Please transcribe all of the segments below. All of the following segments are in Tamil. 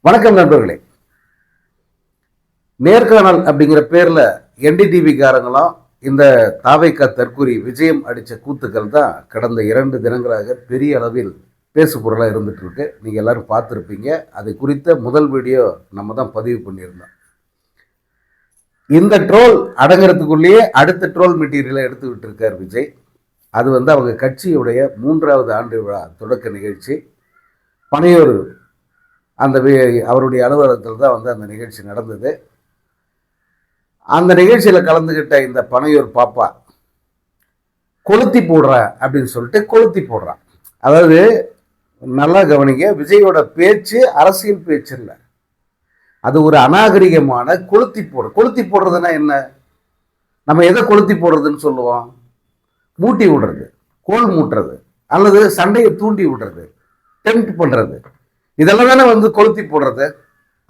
வணக்கம் நண்பர்களே. நேர்காணல் அப்படிங்கிற பேர்ல என்டிடிவி காரங்களும் இந்த தாவைக்கா தற்கூரி விஜயம் அடித்த கூத்துக்கள் தான் கடந்த 2 தினங்களாக பெரிய அளவில் பேசு பொருளாக இருந்துட்டு இருக்கு. நீங்க எல்லாரும் பார்த்துருப்பீங்க. அது குறித்த முதல் வீடியோ நம்ம தான் பதிவு பண்ணியிருந்தோம். இந்த ட்ரோல் அடங்குறதுக்குள்ளேயே அடுத்த ட்ரோல் மெட்டீரியலை எடுத்து விட்டுருக்கார் விஜய். அது அவங்க கட்சியுடைய 3வது ஆண்டு விழா தொடக்க நிகழ்ச்சி பனையூர் அந்த அவருடைய அலுவலகத்தில் தான் அந்த நிகழ்ச்சி நடந்தது. அந்த நிகழ்ச்சியில் கலந்துக்கிட்ட இந்த பனையூர் பாப்பா கொளுத்தி போடுற அப்படின்னு சொல்லிட்டு கொளுத்தி போடுறான். அதாவது நல்லா கவனிங்க, விஜயோட பேச்சு அரசியல் பேச்சு இல்லை, அது ஒரு அநாகரிகமான கொளுத்தி போடுறதுன்னா என்ன? நம்ம எதை கொளுத்தி போடுறதுன்னு சொல்லுவோம்? மூட்டி விடுறது, கோல் மூட்டுறது, அல்லது சண்டையை தூண்டி விடுறது, டெம்ப்ட் பண்றது, இதெல்லாம் தானே கொளுத்தி போடுறது.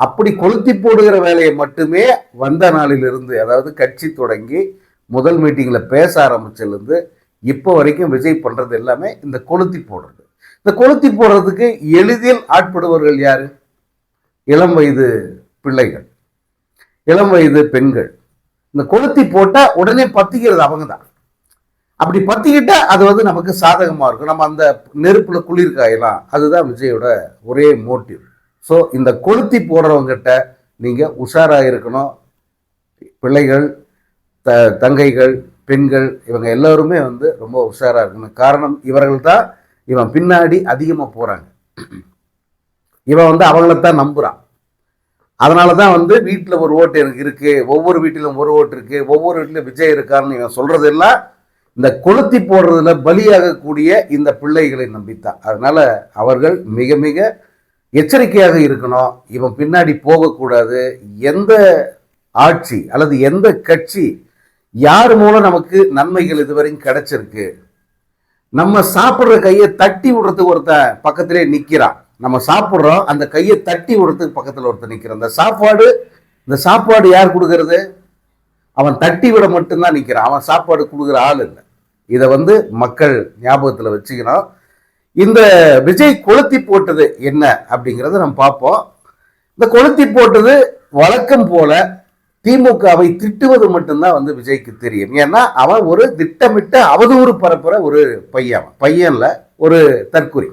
அப்படி கொளுத்தி போடுகிற வேலையை மட்டுமே வந்த நாளிலிருந்து, அதாவது கட்சி தொடங்கி முதல் மீட்டிங்ல பேச ஆரம்பிச்சிலிருந்து இப்போ வரைக்கும் விஜய் பண்றது எல்லாமே இந்த கொளுத்தி போடுறது. இந்த கொளுத்தி போடுறதுக்கு எளிதில் ஆட்படுவர்கள் யாரு? இளம் வயது பிள்ளைகள், இளம் வயது பெண்கள். இந்த கொளுத்தி போட்டா உடனே பத்திக்கிறது அவங்க தான். அப்படி பத்திக்கிட்டா அது நமக்கு சாதகமா இருக்கும். நம்ம அந்த நெருப்புல குளிர் காயலாம். அதுதான் விஜயோட ஒரே மோட்டிவ். ஸோ இந்த கொளுத்தி போடுறவங்கிட்ட நீங்க உஷாரா இருக்கணும். பிள்ளைகள், தங்கைகள், பெண்கள், இவங்க எல்லாருமே ரொம்ப உஷாரா இருக்கணும். காரணம், இவர்கள் தான் இவன் பின்னாடி அதிகமா போறாங்க. இவன் அவங்களத்தான் நம்புறான். அதனாலதான் வீட்டில் ஒரு ஓட்டு எனக்கு இருக்கு, ஒவ்வொரு வீட்டிலும் ஒரு ஓட்டு இருக்கு, ஒவ்வொரு வீட்டிலும் விஜய் இருக்காருன்னு இவன் சொல்றதெல்லாம் இந்த கொளுத்தி போடுறதுல பலியாகக்கூடிய இந்த பிள்ளைகளை நம்பித்தான். அதனால அவர்கள் மிக மிக எச்சரிக்கையாக இருக்கணும். இவன் பின்னாடி போகக்கூடாது. எந்த ஆட்சி அல்லது எந்த கட்சி யார் மூலம் நமக்கு நன்மைகள் இதுவரைக்கும் கிடைச்சிருக்கு? நம்ம சாப்பிட்ற கையை தட்டி விடுறதுக்கு ஒருத்தன் பக்கத்திலே நிற்கிறான். நம்ம சாப்பிட்றோம், அந்த கையை தட்டி விடுறதுக்கு பக்கத்தில் ஒருத்தர் நிற்கிறான். இந்த சாப்பாடு யார் கொடுக்கறது? அவன் தட்டி விட மட்டும்தான் நிற்கிறான். அவன் சாப்பாடு கொடுக்குற ஆள் இல்லை. இதை மக்கள் ஞாபகத்தில் வச்சுக்கணும். இந்த விஜய் கொளுத்தி போட்டது என்ன அப்படிங்கிறத நம்ம பார்ப்போம். இந்த கொளுத்தி போட்டது வழக்கம் போல திமுகவை திட்டுவது மட்டும்தான் விஜய்க்கு தெரியும். ஏன்னா அவன் ஒரு திட்டமிட்ட அவதூறு பரப்புற ஒரு பையன்ல ஒரு தற்குறி.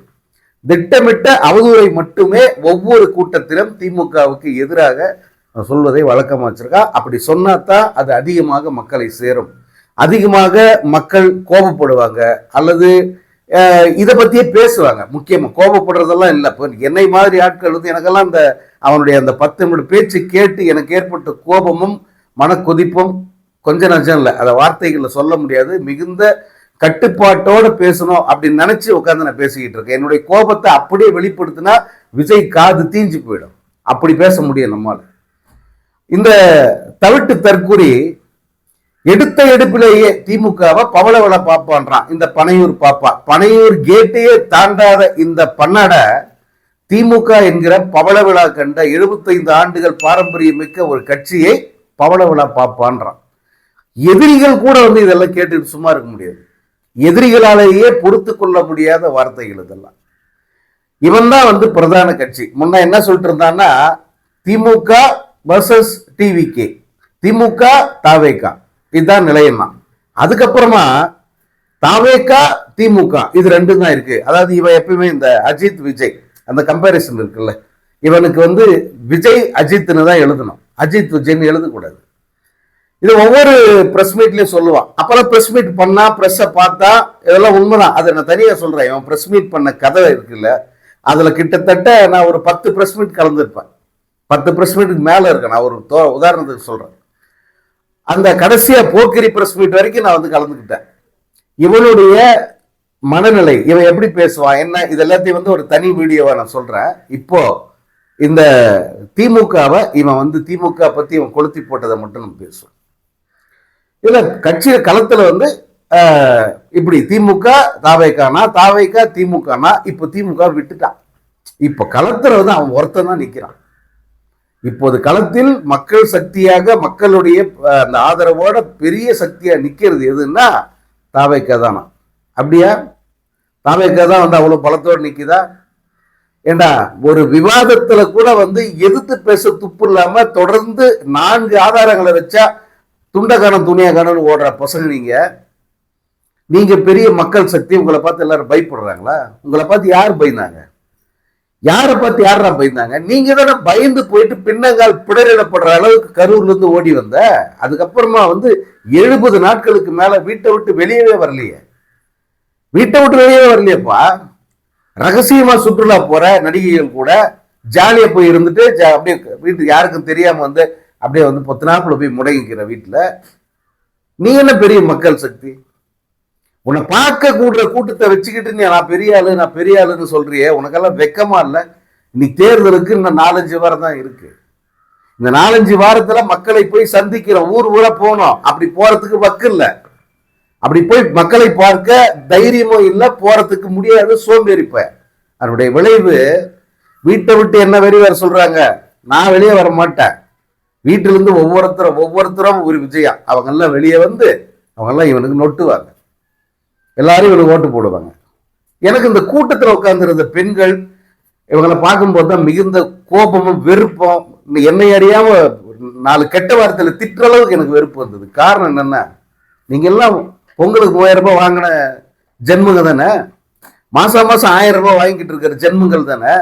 திட்டமிட்ட அவதூறை மட்டுமே ஒவ்வொரு கூட்டத்திலும் திமுகவுக்கு எதிராக சொல்வதை வழக்கமாக வச்சிருக்கா. அப்படி சொன்னாதான் அது அதிகமாக மக்களை சேரும், அதிகமாக மக்கள் கோபப்படுவாங்க, அல்லது இதை பத்தியே பேசுவாங்க. முக்கியமா கோபப்படுறதெல்லாம் இல்லை. இப்போ என்னை மாதிரி ஆட்கள் எனக்கெல்லாம் இந்த அவனுடைய அந்த 10 நிமிட பேச்சு கேட்டு எனக்கு ஏற்பட்ட கோபமும் மனக்கொதிப்பும் கொஞ்சம் நஞ்சம் இல்லை. அதை வார்த்தைகளில் சொல்ல முடியாது. மிகுந்த கட்டுப்பாட்டோட பேசணும் அப்படின்னு நினைச்சு உட்காந்து நான் பேசிக்கிட்டு இருக்கேன். என்னுடைய கோபத்தை அப்படியே வெளிப்படுத்தினா விஜய் காது தீஞ்சு போயிடும். அப்படி பேச முடியும் நம்மால். இந்த தவிட்டு தற்கூரி எடுத்த எடுப்பிலேயே திமுகவை பவளவள பாப்பான்றான். இந்த பனையூர் பாப்பா, பனையூர் கேட்டையே தாண்டாத இந்த பன்னாட திமுக என்கிற பவளவிழா கண்ட 75 ஆண்டுகள் பாரம்பரியமிக்க ஒரு கட்சியை பவளவிழா பாப்பான்றான். எதிரிகள் கூட இதெல்லாம் கேட்டுட்டு சும்மா இருக்க முடியாது. எதிரிகளாலேயே பொறுத்து கொள்ள முடியாத வார்த்தைகள் இதெல்லாம். இவன் தான் பிரதான கட்சி. முன்ன என்ன சொல்லிட்டு இருந்தான்னா, திமுக வர்சஸ் டிவிகே, திமுக தாவேகா, இதுதான் நிலையமா. அதுக்கப்புறமா தாவேகா திமுக, இது ரெண்டும் தான் இருக்கு. அதாவது இவன் எப்பயுமே இந்த அஜித் விஜய் அந்த கம்பேரிசன் இருக்குல்ல, இவனுக்கு விஜய் அஜித்னு தான் எழுதணும், அஜித் விஜய்னு எழுதக்கூடாது. இது ஒவ்வொரு பிரஸ் மீட்லயும் சொல்லுவான். அப்பெல்லாம் பிரஸ் மீட் பண்ணா, பிரஸ்ஸை பார்த்தா இதெல்லாம் உண்மைதான். அதை நான் தனியா சொல்றேன். இவன் பிரஸ் மீட் பண்ண கதை இருக்குல்ல, அதுல கிட்டத்தட்ட நான் ஒரு 10 பிரஸ் மீட் கலந்துருப்பேன். 10 பிரஸ் மீட்டுக்கு மேல இருக்கு. நான் ஒரு உதாரணத்துக்கு சொல்றேன். அந்த கடைசியா போக்கிரி பிரஸ் மீட் வரைக்கும் நான் கலந்துக்கிட்டேன். இவனுடைய மனநிலை, இவன் எப்படி பேசுவான் என்ன, இது எல்லாத்தையும் ஒரு தனி வீடியோவா நான் சொல்றேன். இப்போ இந்த திமுகவை இவன் திமுக பத்தி இவன் கொளுத்தி போட்டதை மட்டும் நம்ம பேசுவோம். இதுல கட்சியில களத்துல இப்படி திமுக தாவேக்கானா, தாவேக்கா திமுகனா, இப்ப திமுக விட்டுட்டான். இப்ப களத்துல அவன் ஒருத்தன் தான் நிக்கிறான். இப்போது களத்தில் மக்கள் சக்தியாக, மக்களுடைய அந்த ஆதரவோட பெரிய சக்தியா நிக்கிறது எதுன்னா தாவேக்கா தானா? அப்படியா? தாவேக்கா தான் அவ்வளவு பலத்தோடு நிக்குதா? ஏண்டா ஒரு விவாதத்துல கூட வந்து எதிர்த்து பேச துப்பு இல்லாம தொடர்ந்து 4 ஆதாரங்களை வச்சா துண்டகானம் துணியாகானம் ஓடுற பசங்க நீங்க பெரிய மக்கள் சக்தி. உங்களை பார்த்து எல்லாரும் பயப்படுறாங்களா? உங்களை பார்த்து யார் பயந்தாங்க? யாரை பார்த்து யாரா பயந்தாங்க? நீங்க தானே பயந்து போயிட்டு பின்னங்கால் பிடரிடப்படுற அளவுக்கு கரூர்ல இருந்து ஓடி வந்த. அதுக்கப்புறமா வந்து 70 நாட்களுக்கு மேல வீட்டை விட்டு வெளியவே வரலையே. வீட்டை விட்டு வெளியவே வரலையப்பா. ரகசியமா சுற்றுலா போற நடிகைகள் கூட ஜாலியா போய் இருந்துட்டு அப்படியே வீட்டுக்கு யாருக்கும் தெரியாம வந்து அப்படியே வந்து 10 நாட்கள் போய் முடங்கிக்கிற வீட்டுல நீ என்ன பெரிய மக்கள் சக்தி? உன்னை பார்க்க கூடுற கூட்டத்தை வச்சுக்கிட்டு நான் பெரிய ஆளுன்னு சொல்றியே, உனக்கெல்லாம் வெக்கமா இல்லை? இன்னைக்கு தேர்தலுக்கு இன்னும் 4-5 வாரம் தான் இருக்கு. இந்த 4-5 வாரத்துல மக்களை போய் சந்திக்கிறோம். ஊர் ஊரா போனோம். அப்படி போறதுக்கு வக்கு இல்லை. அப்படி போய் மக்களை பார்க்க தைரியமும் இல்லை, போறதுக்கு முடியாது, சோம்பேறிப்ப. அதனுடைய விளைவு வீட்டை விட்டு என்ன வெளியே வர சொல்றாங்க. நான் வெளியே வர மாட்டேன். வீட்டில இருந்து ஒவ்வொருத்தரும் ஒரு விஜயம். அவங்க எல்லாம் வெளியே வந்து அவங்க எல்லாம் இவனுக்கு நொட்டுவாங்க. எல்லாரும் இவனுக்கு ஓட்டு போடுவாங்க. எனக்கு இந்த கூட்டத்தில் உட்கார்ந்துருந்த பெண்கள் இவங்களை பார்க்கும்போது தான் மிகுந்த கோபமும் வெறுப்பும், என்னை அறியாம 4 கெட்ட வார்த்தையில திட்டுற அளவுக்கு எனக்கு வெறுப்பு வந்தது. காரணம் என்னன்னா, நீங்க எல்லாம் பொங்கலுக்கு 3000 ரூபாய் வாங்கின ஜென்மங்க தானே, மாசம் 1000 ரூபாய் வாங்கிட்டு இருக்கிற ஜென்மங்கள் தானே.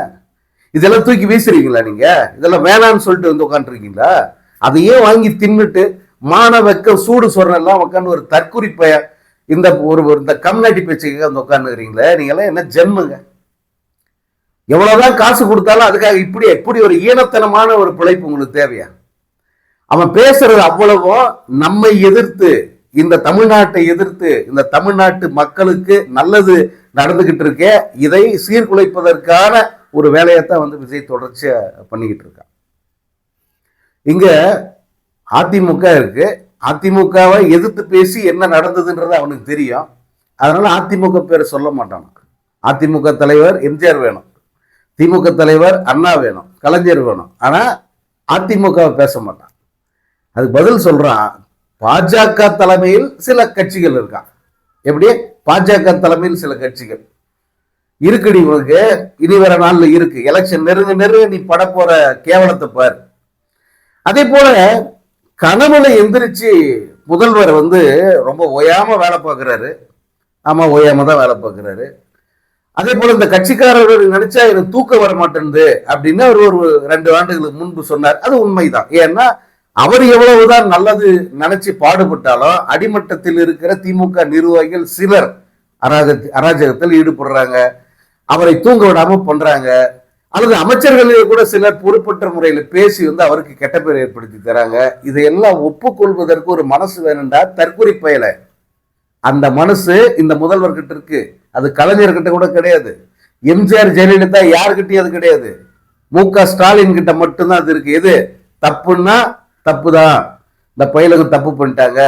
இதெல்லாம் தூக்கி வீசுறீங்களா? நீங்க இதெல்லாம் வேணான்னு சொல்லிட்டு வந்து உட்காந்துருக்கீங்களா? அதையே வாங்கி தின்னுட்டு மான வெக்க சூடு சொரணெல்லாம் உட்காந்து ஒரு தற்குறிப்பைய இந்த கம்யூனிட்டி பேச்சுக்கு வந்து உட்காந்துக்கிறீங்களே. நீங்க எல்லாம் என்ன ஜென்மங்க? எவ்வளவுதான் காசு கொடுத்தாலும் அதுக்காக இப்படி ஒரு ஈனத்தனமான ஒரு பிழைப்பு உங்களுக்கு தேவையா? அவன் பேசுறது அவ்வளவும் நம்மை எதிர்த்து, இந்த தமிழ்நாட்டை எதிர்த்து, இந்த தமிழ்நாட்டு மக்களுக்கு நல்லது நடந்துகிட்டு இருக்கே, இதை சீர்குலைப்பதற்கான ஒரு வேலையத்தான் வந்து விஜய் தொடர்ச்சியா பண்ணிக்கிட்டு இருக்கான். இங்க அதிமுக இருக்கு. அதிமுகவை எதிர்த்து பேசி என்ன நடந்ததுன்றது அவனுக்கு தெரியும். அதனால அதிமுக பேரை சொல்ல மாட்டான். அதிமுக தலைவர் எம்ஜிஆர் வேணும், திமுக தலைவர் அண்ணா வேணும், கலைஞர் வேணும். ஆனா அதிமுக பேச மாட்டான். அதுக்கு பதில் சொல்றான், பாஜக தலைமையில் சில கட்சிகள் இருக்கான். எப்படி? பாஜக தலைமையில் சில கட்சிகள் இருக்குடி உனக்கு, இனி வர நாள்ல இருக்கு. எலெக்ஷன் நெருங்க நீ பட போற கேவலத்தை பாரு. அதே போல கனவுல எந்திரிச்சு முதல்வர் வந்து ரொம்ப ஓயாம வேலை பார்க்கிறாரு. ஆமா, ஓயாம தான் வேலை பார்க்கிறாரு. அதே போல இந்த கட்சிக்காரர்கள் நினைச்சா எனக்கு தூக்கம் வர மாட்டேங்குது அப்படின்னு அவர் ஒரு 2 ஆண்டுகளுக்கு முன்பு சொன்னார். அது உண்மைதான். ஏன்னா அவர் எவ்வளவுதான் நல்லது நினைச்சு பாடுபட்டாலும் அடிமட்டத்தில் இருக்கிற திமுக நிர்வாகிகள் சிலர் அராஜகத்தில் ஈடுபடுறாங்க. அவரை தூங்க விடாம பண்றாங்க. அல்லது அமைச்சர்களே கூட சிலர் பொறுப்பற்ற முறையில் பேசி வந்து அவருக்கு கெட்ட பேர் ஏற்படுத்தி தராங்க. இதையெல்லாம் ஒப்புக்கொள்வதற்கு ஒரு மனசு வேணும்டா, தற்கொலை பயல. அந்த மனசு இந்த முதல்வர்கிட்ட இருக்கு. அது கலைஞர்கிட்ட கூட கிடையாது. எம்ஜிஆர் ஜெயலலிதா யாருக்கிட்டையும் அது கிடையாது. மு.க. ஸ்டாலின் கிட்ட மட்டும்தான் அது இருக்கு. எது தப்புன்னா தப்புதான், இந்த பயிலுக்கு தப்பு பண்ணிட்டாங்க,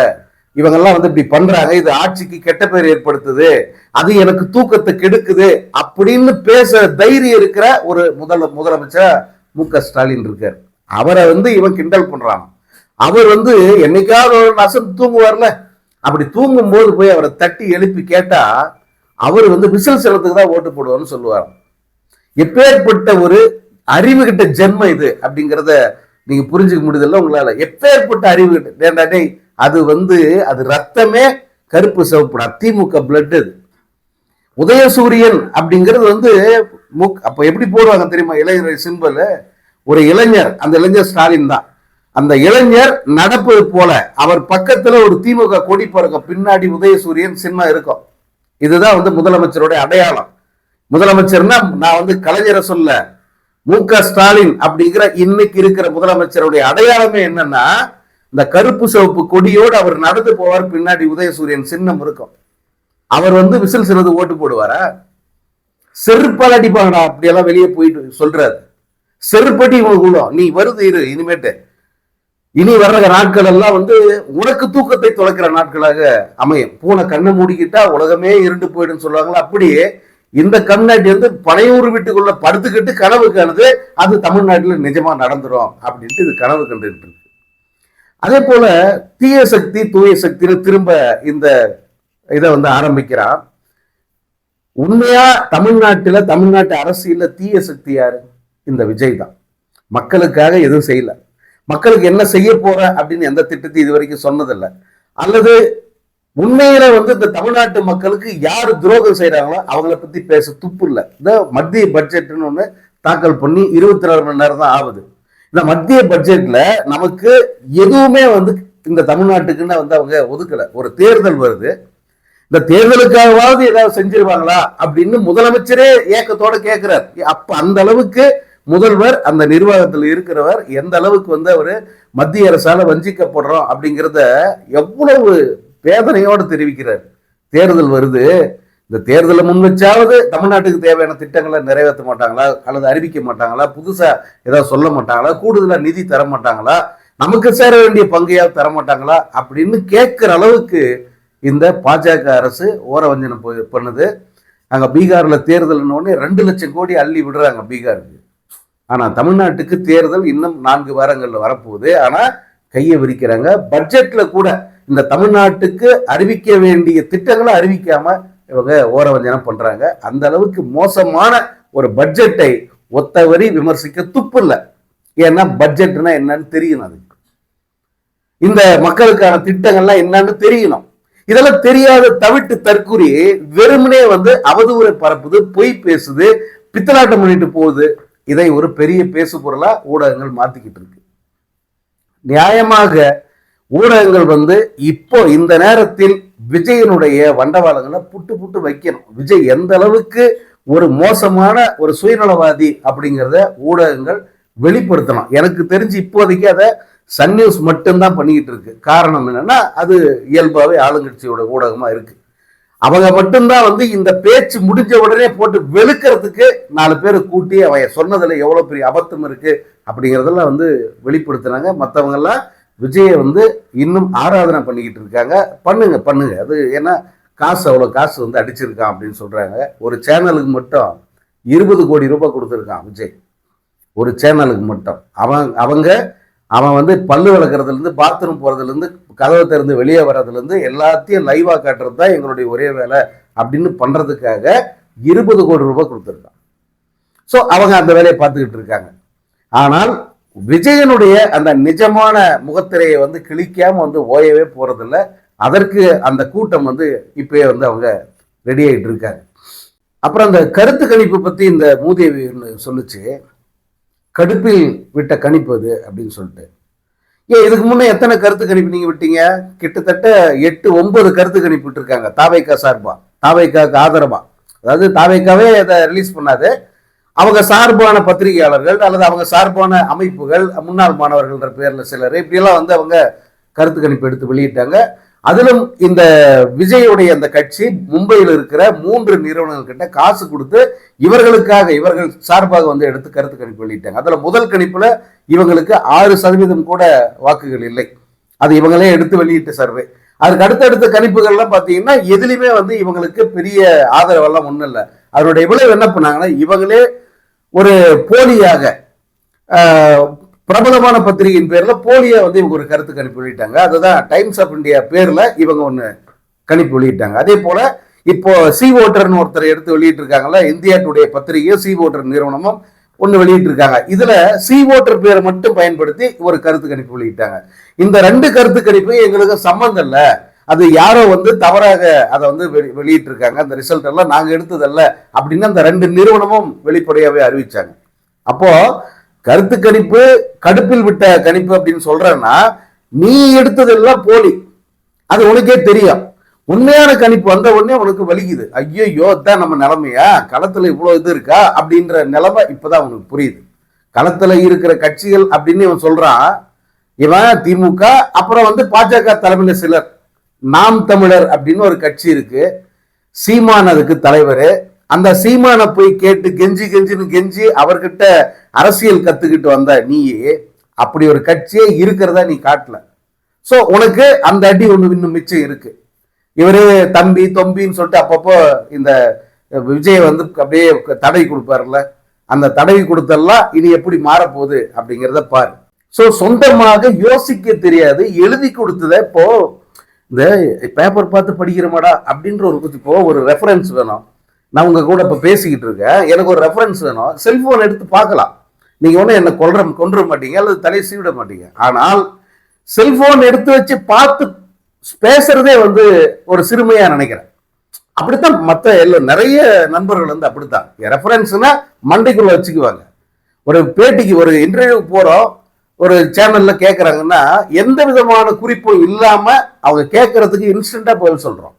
இவங்கெல்லாம் வந்து இப்படி பண்றாங்க, இது ஆட்சிக்கு கெட்ட பேர் ஏற்படுத்துது, அது எனக்கு தூக்கத்தை கெடுக்குது அப்படின்னு பேச தைரியம் இருக்கிற ஒரு முதலமைச்சர் மு.க. ஸ்டாலின் இருக்கார். அவரை வந்து இவன் கிண்டல் பண்றான். அவர் வந்து என்னைக்காவது ஒரு நசம் தூங்குவார்ல, அப்படி தூங்கும் போது போய் அவரை தட்டி எழுப்பி கேட்டா அவர் வந்து விசில் செலுத்துக்கு தான் ஓட்டு போடுவார்னு சொல்லுவார். எப்பேற்பட்ட ஒரு அறிவு கிட்ட ஜென்மம் இது அப்படிங்கிறத நீங்க புரிஞ்சுக்க முடியுதுல்ல உங்களால? எப்பேற்பட்ட அறிவு கிட்ட, அது வந்து அது ரத்தமே கருப்பு சிவப்பு, திமுக பிளட். அது உதயசூரியன் அப்படிங்கிறது வந்து அப்ப எப்படி போடுவாங்க தெரியுமா? இளைஞர் சிம்பல், ஒரு இளைஞர், அந்த இளைஞர் ஸ்டாலின் தான். அந்த இளைஞர் நடப்பது போல அவர் பக்கத்துல ஒரு திமுக கொடி பறக்கும், பின்னாடி உதயசூரியன் சின்னம் இருக்கும். இதுதான் வந்து முதலமைச்சருடைய அடையாளம். முதலமைச்சர்னா நான் வந்து கலைஞரை சொல்ல, மு.க. ஸ்டாலின் அப்படிங்கிற இன்னைக்கு இருக்கிற முதலமைச்சருடைய அடையாளமே என்னன்னா, இந்த கருப்பு சிவப்பு கொடியோடு அவர் நடந்து போவார், பின்னாடி உதயசூரியன் சின்னம் இருக்கும். அவர் வந்து விசில் சிறது ஓட்டு போடுவாரா? செருப்பால் அடிப்பாங்கடா அப்படியெல்லாம் வெளியே போயிட்டு சொல்றாரு. செருப்படி உனக்கு நீ வருது இரு, இனிமேட்டு இனி வர்ற நாட்கள் எல்லாம் வந்து உனக்கு தூக்கத்தை தொலைக்கிற நாட்களாக அமையும். பூனை கண்ணை மூடிக்கிட்டா உலகமே இருண்டு போயிடுன்னு சொல்லுவாங்களா, அப்படியே இந்த கம்யூனிட்டி வந்து பனையூர் வீட்டுக்குள்ள படுத்துக்கிட்டு கனவு காணுது, அது தமிழ்நாட்டில் நிஜமா நடந்துரும் அப்படின்ட்டு இது கனவு கண்டுகிட்டு இருக்கு. அதே போல தீய சக்தி தூய சக்தின்னு திரும்ப இந்த இதை வந்து ஆரம்பிக்கிறான். உண்மையா தமிழ்நாட்டு அரசியல்ல தீய சக்தி யாரு? இந்த விஜய் தான். மக்களுக்காக எதுவும் செய்யல. மக்களுக்கு என்ன செய்ய போற அப்படின்னு எந்த திட்டத்தையும் இது வரைக்கும் சொன்னதில்லை. அல்லது உண்மையில இந்த தமிழ்நாட்டு மக்களுக்கு யாரு துரோகம் செய்யறாங்களோ அவங்கள பத்தி பேச துப்பு இல்லை. இந்த மத்திய பட்ஜெட்னு ஒண்ணு தாக்கல் பண்ணி 24 மணி நேரம் தான் ஆகுது. இந்த மத்திய பட்ஜெட்ல நமக்கு எதுவுமே இந்த தமிழ்நாட்டுக்குன்னு அவங்க ஒதுக்கல. ஒரு தேர்தல் வருது, இந்த தேர்தலுக்காகவாவது ஏதாவது செஞ்சிருவாங்களா அப்படின்னு முதலமைச்சரே ஏக்கத்தோட கேட்கிறார். அப்ப அந்த அளவுக்கு முதல்வர், அந்த நிர்வாகத்தில் இருக்கிறவர் எந்த அளவுக்கு அவரு மத்திய அரசால வஞ்சிக்கப்படுறோம் அப்படிங்கிறத எவ்வளவு வேதனையோடு தெரிவிக்கிறார். தேர்தல் வருது, இந்த தேர்தலை முன் வச்சாவது தமிழ்நாட்டுக்கு தேவையான திட்டங்களை நிறைவேற்ற மாட்டாங்களா, அல்லது அறிவிக்க மாட்டாங்களா, புதுசா ஏதாவது சொல்ல மாட்டாங்களா, கூடுதலா நிதி தர மாட்டாங்களா, நமக்கு சேர வேண்டிய பங்கையாவது தர மாட்டாங்களா அப்படின்னு கேட்கிற அளவுக்கு இந்த பாஜக அரசு ஓரவஞ்சனம் பண்ணுது. அங்க பீகார்ல தேர்தல் 2 லட்சம் கோடி அள்ளி விடுறாங்க பீகாருக்கு. ஆனா தமிழ்நாட்டுக்கு தேர்தல் இன்னும் 4 வாரங்கள்ல வரப்போகுது. ஆனா கையை விரிக்கிறாங்க. பட்ஜெட்ல கூட இந்த தமிழ்நாட்டுக்கு அறிவிக்க வேண்டிய திட்டங்களை அறிவிக்காம இவங்க ஓரவஞ்சனம் பண்றாங்க. அந்த அளவுக்கு மோசமான ஒரு பட்ஜெட்டை ஒத்த வரி விமர்சிக்க துப்பு இல்லை. ஏன்னா பட்ஜெட்னா என்னன்னு தெரியணும், அதுக்கு இந்த மக்களுக்கான திட்டங்கள்லாம் என்னன்னு தெரியணும். இதெல்லாம் தெரியாத தவிட்டு தற்கூரி வெறுமனே அவதூறை பரப்புது, பொய் பேசுது, பித்தலாட்டம் பண்ணிட்டு போகுது. இதை ஒரு பெரிய பேசு பொருளா ஊடகங்கள் மாத்திக்கிட்டு இருக்கு. நியாயமாக ஊடகங்கள் இப்போ இந்த நேரத்தில் விஜயனுடைய வண்டவாளங்களை புட்டு புட்டு வைக்கணும். விஜய் எந்த அளவுக்கு ஒரு மோசமான ஒரு சுயநலவாதி அப்படிங்கிறத ஊடகங்கள் வெளிப்படுத்தணும். எனக்கு தெரிஞ்சு இப்போதைக்கு அதை சன் நியூஸ் மட்டும்தான் பண்ணிக்கிட்டு இருக்கு. காரணம் என்னன்னா, அது இயல்பாவே ஆளுங்கட்சியோட ஊடகமா இருக்கு. அவங்க மட்டும்தான் இந்த பேச்சு முடிஞ்ச உடனே போட்டு வெளுக்கிறதுக்கு 4 பேரை கூட்டி அவன் சொன்னதுல எவ்வளவு பெரிய அபத்தம் இருக்கு அப்படிங்கிறதெல்லாம் வெளிப்படுத்தினாங்க. மற்றவங்க எல்லாம் விஜயை இன்னும் ஆராதனை பண்ணிக்கிட்டு இருக்காங்க. பண்ணுங்க அது ஏன்னா காசு அவ்வளவு காசு அடிச்சிருக்கான் அப்படின்னு சொல்றாங்க. ஒரு சேனலுக்கு மட்டும் 20 கோடி ரூபாய் கொடுத்துருக்கான் விஜய், ஒரு சேனலுக்கு மட்டும். அவன் பல்லு விளக்குறதுல இருந்து, பாத்ரூம் போறதுல இருந்து, கதவை திறந்து வெளியே வர்றதுல இருந்து எல்லாத்தையும் லைவா காட்டுறது தான் எங்களுடைய ஒரே வேலை அப்படின்னு பண்றதுக்காக 20 கோடி ரூபாய் கொடுத்துருக்கான். ஸோ அவங்க அந்த வேலையை பார்த்துக்கிட்டு இருக்காங்க. ஆனால் விஜயனுடைய அந்த நிஜமான முகத்திரையை கிழிக்காம ஓயவே போறதில்ல. அதற்கு அந்த கூட்டம் இப்பயே அவங்க ரெடி ஆகிட்டு இருக்காங்க. அப்புறம் அந்த கருத்து கணிப்பு பத்தி இந்த மூதேவி சொல்லுச்சு, கடுப்பில் விட்ட கணிப்பு அது அப்படின்னு சொல்லிட்டு. இதுக்கு முன்னே எத்தனை கருத்து கணிப்பு நீங்க விட்டீங்க? கிட்டத்தட்ட 8-9 கருத்து கணிப்பு விட்டுருக்காங்க தாவேகா சார்பா, தாவேகாவுக்கு ஆதரவா. அதாவது தாவேகாவே அதை ரிலீஸ் பண்ணாது, அவங்க சார்பான பத்திரிகையாளர்கள் அல்லது அவங்க சார்பான அமைப்புகள், முன்னாள் மாணவர்கள் பேர்ல சிலர் இப்படியெல்லாம் அவங்க கருத்து கணிப்பு எடுத்து வெளியிட்டாங்க. அதிலும் இந்த விஜயுடைய அந்த கட்சி மும்பையில் இருக்கிற 3 நிறுவனங்கள் கிட்ட காசு கொடுத்து இவர்கள் சார்பாக எடுத்து கருத்து கணிப்பு வெளியிட்டாங்க. அதுல முதல் கணிப்புல இவங்களுக்கு 6% கூட வாக்குகள் இல்லை. அது இவங்களே எடுத்து வெளியிட்ட சர்வே. அதுக்கு அடுத்தடுத்த கணிப்புகள்லாம் பாத்தீங்கன்னா எதுலையுமே இவங்களுக்கு பெரிய ஆதரவெல்லாம் ஒண்ணும் இல்லை. அதனுடைய விளைவு என்ன பண்ணாங்கன்னா, இவங்களே ஒரு போலியாக பிரபலமான பத்திரிகையின் பேர்ல போலியா இவங்க ஒரு கருத்து கணிப்பு வெளியிட்டாங்க. அதுதான் டைம்ஸ் ஆஃப் இந்தியா பேர்ல இவங்க ஒண்ணு கணிப்பு வெளியிட்டாங்க. அதே போல இப்போ சி ஓட்டர்னு ஒருத்தர் எடுத்து வெளியிட்டு இருக்காங்கல்ல, இந்தியா டுடே பத்திரிகையும் சி ஓட்டர் நிறுவனமும் ஒண்ணு வெளியிட்டு இருக்காங்க. இதுல சி ஓட்டர் பேரை மட்டும் பயன்படுத்தி ஒரு கருத்து கணிப்பு வெளியிட்டாங்க. இந்த 2 கருத்து கணிப்பு எங்களுக்கு சம்பந்தம் இல்லை, அது யாரோ தவறாக அதை வெளியிட்டு இருக்காங்க, அந்த ரிசல்ட் எல்லாம் நாங்க எடுத்ததல்ல அப்படின்னு அந்த 2 நிறுவனமும் வெளிப்படையாவே அறிவிச்சாங்க. அப்போ கருத்து கணிப்பு கடுப்பில் விட்ட கணிப்பு அப்படின்னு சொல்றேன்னா, நீ எடுத்ததெல்லாம் போலி, அது உனக்கே தெரியும். உண்மையான கணிப்பு வந்த உடனே உனக்கு வலிக்குது. ஐயோ தான் நம்ம நிலைமையா, களத்துல இவ்வளவு இது இருக்கா அப்படின்ற நிலைமை இப்பதான் உனக்கு புரியுது. களத்துல இருக்கிற கட்சிகள் அப்படின்னு இவன் சொல்றான். இவன் திமுக, அப்புறம் பாஜக தலைமையில சிலர், நாம் தமிழர் அப்படின்னு ஒரு கட்சி இருக்கு, சீமான் அதுக்கு தலைவர். அந்த சீமானை போய் கேட்டு கெஞ்சி அவர்கிட்ட அரசியல் கத்துக்கிட்டு வந்த நீயே அப்படி ஒரு கட்சியே இருக்கிறதா நீ காட்டல. சோ உனக்கு அந்த அடி ஒண்ணு இன்னும் மிச்சம் இருக்கு. இவரு தம்பி தொம்பின்னு சொல்லிட்டு அப்பப்போ இந்த விஜய் அப்படியே தடவி கொடுப்பாருல்ல, அந்த தடவி கொடுத்தெல்லாம் இனி எப்படி மாறப்போகுது அப்படிங்கிறத பாரு. சோ சொந்தமாக யோசிக்க தெரியாது, எழுதி கொடுத்தத இப்போ இந்த பேப்பர் பார்த்து படிக்கிறமாடா அப்படின்ற ஒரு ரெஃபரன்ஸ் வேணும். நான் உங்க கூட இப்ப பேசிக்கிட்டு இருக்கேன், எனக்கு ஒரு ரெஃபரன்ஸ் வேணும், செல்போன் எடுத்து பார்க்கலாம். நீங்க ஒன்றும் என்ன கொன்ற மாட்டீங்க அல்லது தலையை சீவிட மாட்டீங்க. ஆனால் செல்போன் எடுத்து வச்சு பார்த்து பேசுறதே வந்து ஒரு சிறுமையா நினைக்கிறேன். அப்படித்தான் மற்ற நிறைய நண்பர்கள் வந்து அப்படித்தான் ரெஃபரன்ஸ்னா மண்டைக்குள்ள வச்சுக்குவாங்க. ஒரு பேட்டிக்கு ஒரு இன்டர்வியூ போறோம், ஒரு சேனல்ல கேட்கறாங்கன்னா எந்த விதமான குறிப்பும் இல்லாம அவங்க கேட்கறதுக்கு இன்ஸ்டன்டா பதில் சொல்றோம்.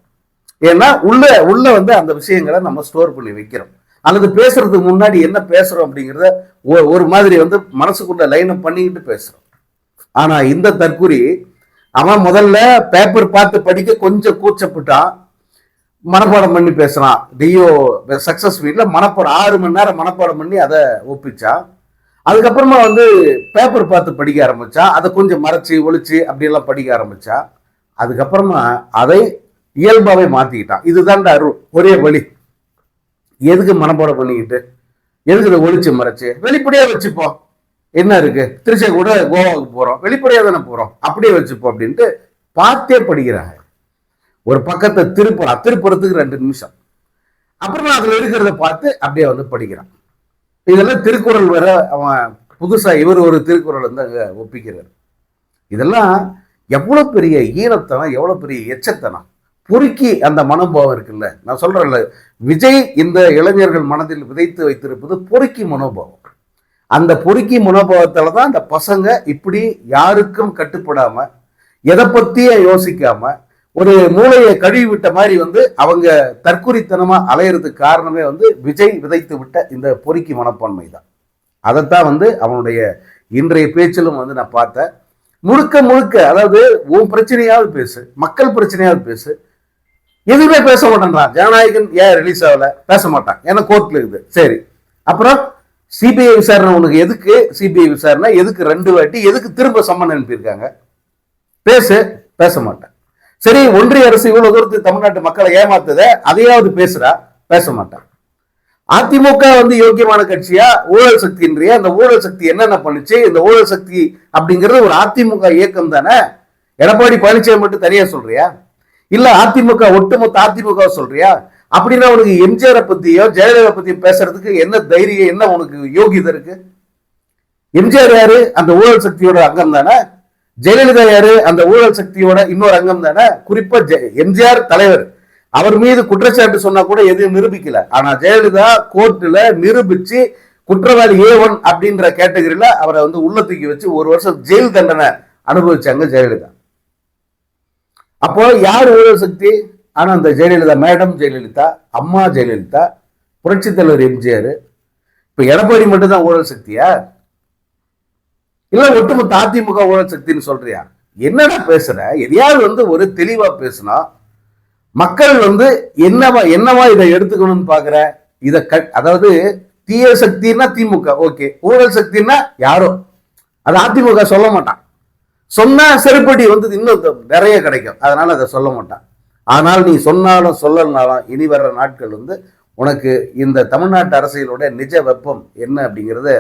ஏன்னா உள்ள வந்து அந்த விஷயங்களை நம்ம ஸ்டோர் பண்ணி வைக்கிறோம், அல்லது பேசுறதுக்கு முன்னாடி என்ன பேசுறோம் அப்படிங்கிறத ஒரு மாதிரி வந்து மனசுக்குள்ள லைன் அப் பண்ணிக்கிட்டு பேசுறோம். ஆனா இந்த தற்குறி அவன் முதல்ல பேப்பர் பார்த்து படிக்க கொஞ்சம் கூச்சப்பட்டான், மனப்பாடம் பண்ணி பேசுறான். டியோ சக்சஸ் வீட்ல மனப்பாடம் 6 மணி நேரம் மனப்பாடம் பண்ணி அதை ஒப்பிச்சான். அதுக்கப்புறமா வந்து பேப்பர் பார்த்து படிக்க ஆரம்பிச்சான், அதை கொஞ்சம் மறைச்சு ஒழிச்சு அப்படியெல்லாம் படிக்க ஆரம்பிச்சான். அதுக்கப்புறமா அதை இயல்பாவே மாத்திக்கிட்டான். இதுதான்டா ஒரே வழி. எதுக்கு மனப்பாடம் பண்ணிக்கிட்டு, எதுக்கு இதை ஒழிச்சு மறைச்சு, வெளிப்படையா வச்சுப்போம். என்ன இருக்கு, திருச்சி கூட கோவாவுக்கு போறோம், வெளிப்படையா தானே போறோம், அப்படியே வச்சுப்போம் அப்படின்ட்டு பார்த்தே படிக்கிறாங்க. ஒரு பக்கத்தை திருப்புறத்துக்கு 2 நிமிஷம், அப்புறமா அதுல இருக்கிறத பார்த்து அப்படியே வந்து படிக்கிறான். இதெல்லாம் திருக்குறள் வேற, அவன் புதுசா இவர் ஒரு திருக்குறள் வந்து அங்க ஒப்பிக்கிறார். இதெல்லாம் எவ்வளவு பெரிய ஈனத்தனம், எவ்வளவு பெரிய எச்சத்தனம், பொறுக்கி அந்த மனோபாவம் இருக்குல்ல. நான் சொல்றேன்ல, விஜய் இந்த இளைஞர்கள் மனதில் விதைத்து வைத்திருப்பது பொறுக்கி மனோபாவம். அந்த பொறுக்கி மனோபாவத்தால தான் அந்த பசங்க இப்படி யாருக்கும் கட்டுப்படாம, எதை பத்தியே யோசிக்காம, ஒரு மூளையை கழுவி விட்ட மாதிரி வந்து அவங்க தற்குறித்தனமா அலையிறதுக்கு காரணமே வந்து விஜய் விதைத்து விட்ட இந்த பொறுக்கி மனப்பான்மை தான். அதைத்தான் வந்து அவனுடைய இன்றைய பேச்சிலும் வந்து நான் பார்த்தேன். முழுக்க அதாவது உன் பிரச்சனையாவது பேசு, மக்கள் பிரச்சனையாவது பேசு, எதுவுமே பேச மாட்டான். ஜனநாயகன் ஏன் ரிலீஸ் ஆகல, பேச மாட்டான், ஏன்னா கோர்ட்ல இருக்குது. சரி, அப்புறம் சிபிஐ விசாரணை உனக்கு எதுக்கு? சிபிஐ விசாரணை எதுக்கு 2 வாட்டி, எதுக்கு திரும்ப சம்மன் அனுப்பியிருக்காங்க? பேச மாட்டேன். சரி, ஒன்றிய அரசு இவ்வளவு தூரத்துக்கு தமிழ்நாட்டு மக்களை ஏமாத்துத, அதையாவது பேச மாட்டான். அதிமுக வந்து யோக்கியமான கட்சியா, ஊழல் சக்தின்றியா? அந்த ஊழல் சக்தி என்னென்ன பண்ணுச்சு? இந்த ஊழல் சக்தி அப்படிங்கிறது ஒரு அதிமுக இயக்கம் தானே. எடப்பாடி பழனிசாமி மட்டும் தனியா சொல்றியா, இல்ல அதிமுக ஒட்டுமொத்த அதிமுக சொல்றியா? அப்படின்னா உனக்கு எம்ஜிஆரை பத்தியோ ஜெயலலிதா பத்தியோ பேசுறதுக்கு என்ன தைரியம், என்ன உனக்கு யோகியதை இருக்கு? எம்ஜிஆர் யாரு? அந்த ஊழல் சக்தியோட அங்கம் தானே. ஜெயலலிதா யாரு? அந்த ஊழல் சக்தியோட இன்னொரு அங்கம் தானே. குறிப்பா எம்ஜிஆர் தலைவர், அவர் மீது குற்றச்சாட்டு சொன்னா கூட எதையும் நிரூபிக்கல. ஆனா ஜெயலலிதா கோர்ட்டுல நிரூபிச்சு குற்றவாளி A1 அப்படின்ற கேட்டகரியில அவரை வந்து உள்ள தூக்கி வச்சு 1 வருஷம் ஜெயில் தண்டனை அனுபவிச்சாங்க ஜெயலலிதா. அப்போ யார் ஊழல் சக்தி? ஆனா அந்த ஜெயலலிதா, மேடம் ஜெயலலிதா, அம்மா ஜெயலலிதா, புரட்சி தலைவர் எம்ஜிஆர். இப்ப எடப்பாடி மட்டும் தான் ஊழல் சக்தியா, இல்ல ஒட்டுமொத்த அதிமுக ஊழல் சக்தின்னு சொல்றியா? என்னடா பேசுற? எதையாவது வந்து ஒரு தெளிவா பேசுனா மக்கள் வந்து என்னவா இதை எடுத்துக்கணும்னு பாக்குற. அதாவது தீய சக்தின்னா திமுக, ஓகே. ஊழல் சக்தின்னா யாரோ, அது அதிமுக சொல்ல மாட்டான். சொன்னா செருப்படி வந்து இன்னும் நிறைய கிடைக்கும், அதனால அதை சொல்ல மாட்டான். ஆனால் நீ சொன்னாலும் சொல்லலனாலும் இனி வர்ற நாட்கள் வந்து உனக்கு இந்த தமிழ்நாட்டு அரசியலோட நிஜ வெப்பம் என்ன அப்படிங்கிறத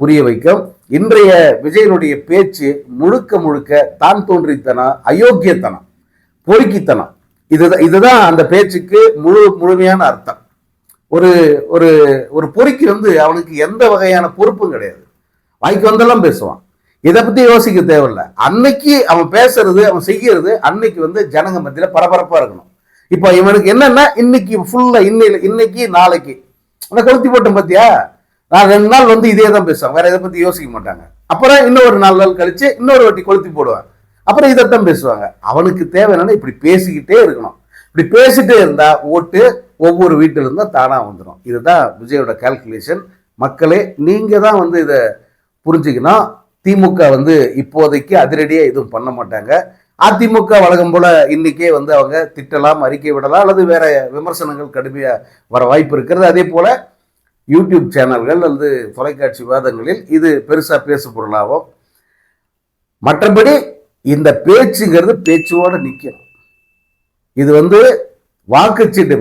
புரிய வைக்கும். இன்றைய விஜயனுடைய பேச்சு முழுக்க தான் தோன்றித்தனம், அயோக்கியத்தனம், பொறுக்கித்தனம். இதுதான் அந்த பேச்சுக்கு முழுமையான அர்த்தம். ஒரு ஒரு ஒரு பொறுக்கி வந்து அவனுக்கு எந்த வகையான பொறுப்பும் கிடையாது, வாய்க்கு வந்தெல்லாம் பேசுவான். இதை பத்தி யோசிக்க தேவையில்லை. அன்னைக்கு அவன் பேசுறது, அவன் செய்யறது அன்னைக்கு வந்து ஜனங்க மத்தியில பரபரப்பா இருக்கணும். இப்ப இவனுக்கு என்னன்னா, இன்னைக்கு ஃபுல்லா இன்னைக்கு நாளைக்கு உனக்கு கொளுத்தி போட்டோம் பத்தியா, நான் 2 நாள் வந்து இதே தான் பேசுவேன், வேற இதை பத்தி யோசிக்க மாட்டாங்க. அப்புறம் இன்னொரு 4 நாள் கழிச்சு இன்னொரு வாட்டி கொளுத்தி போடுவான், அப்புறம் இதைத்தான் பேசுவாங்க. அவனுக்கு தேவை என்னன்னா இப்படி பேசிக்கிட்டே இருக்கணும். இப்படி பேசிட்டே இருந்தா ஓட்டு ஒவ்வொரு வீட்டில இருந்தா தானா வந்துடும். இதுதான் விஜயோட கால்குலேஷன். மக்களே, நீங்க தான் வந்து இதை புரிஞ்சுக்கணும். திமுக வந்து இப்போதைக்கு அதிரடியா எதுவும் பண்ண மாட்டாங்க. அதிமுக வழக்கம் போல இன்னைக்கே வந்து அவங்க திட்டலாம், அறிக்கை விடலாம், அல்லது வேற விமர்சனங்கள் கடுமையா வர வாய்ப்பு இருக்கிறது. அதே போல யூடியூப் சேனல்கள் அல்லது தொலைக்காட்சி விவாதங்களில் இது பெருசா பேசு பொருளாகும். மற்றபடி இந்த பேச்சுங்கிறது பேச்சோட நிற்கும். இது வந்து வாக்குச்சீட்டு,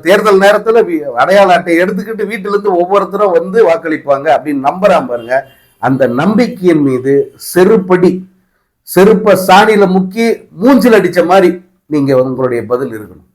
தேர்தல் நேரத்தில் அடையாள அட்டை எடுத்துக்கிட்டு வீட்டில இருந்து ஒவ்வொருத்தரும் வந்து வாக்களிப்பாங்க அப்படின்னு நம்புறாம பாருங்க. அந்த நம்பிக்கையின் மீது செருப்ப சாணியில முக்கி மூஞ்சில் அடிச்ச மாதிரி நீங்க உங்களுடைய பதில் இருக்கணும்.